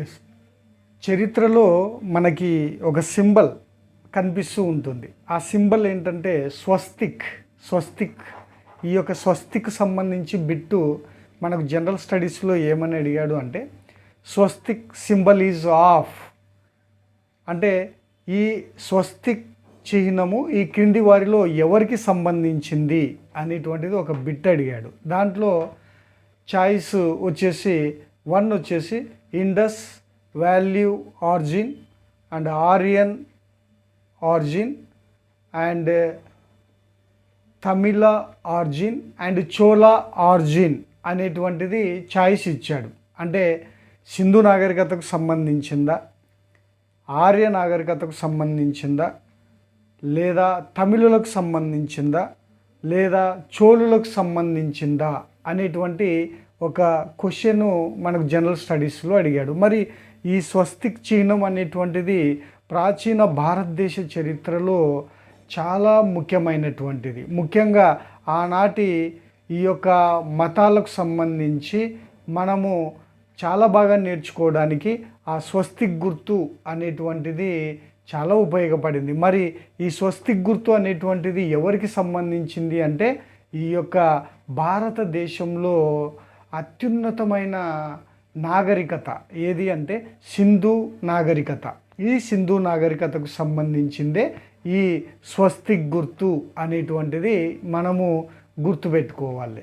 Yes. చరిత్రలో మనకి ఒక సింబల్ కనిపిస్తూ ఉంటుంది. ఆ సింబల్ ఏంటంటే స్వస్తిక్. ఈ యొక్క స్వస్తిక్ సంబంధించి బిట్టు మనకు జనరల్ స్టడీస్లో ఏమని అడిగాడు అంటే, స్వస్తిక్ సింబల్ ఈజ్ ఆఫ్ అంటే ఈ స్వస్తిక్ చిహ్నము ఈ క్రింది వారిలో ఎవరికి సంబంధించింది అనేటువంటిది ఒక బిట్ అడిగాడు. దాంట్లో చాయిస్ వచ్చేసి 1 వచ్చేసి Indus value origin and Aryan origin and Tamil origin and Chola origin అనేటువంటిది చాయిస్ ఇచ్చాడు. అంటే సింధు నాగరికతకు సంబంధించిందా, ఆర్య నాగరికతకు సంబంధించిందా, లేదా తమిళులకు సంబంధించిందా, లేదా చోళులకు సంబంధించిందా అనేటువంటి ఒక క్వశ్చన్ మనకు జనరల్ స్టడీస్లో అడిగాడు. మరి ఈ స్వస్తిక్ చిహ్నం అనేటువంటిది ప్రాచీన భారతదేశ చరిత్రలో చాలా ముఖ్యమైనటువంటిది. ముఖ్యంగా ఆనాటి ఈ యొక్క మతాలకు సంబంధించి మనము చాలా బాగా నేర్చుకోవడానికి ఆ స్వస్తిక్ గుర్తు అనేటువంటిది చాలా ఉపయోగపడింది. మరి ఈ స్వస్తిక్ గుర్తు అనేటువంటిది ఎవరికి సంబంధించింది అంటే, ఈ యొక్క భారతదేశంలో అత్యున్నతమైన నాగరికత ఏది అంటే సింధు నాగరికత. ఈ సింధు నాగరికతకు సంబంధించిందే ఈ స్వస్తిక్ గుర్తు అనేటువంటిది మనము గుర్తుపెట్టుకోవాలి.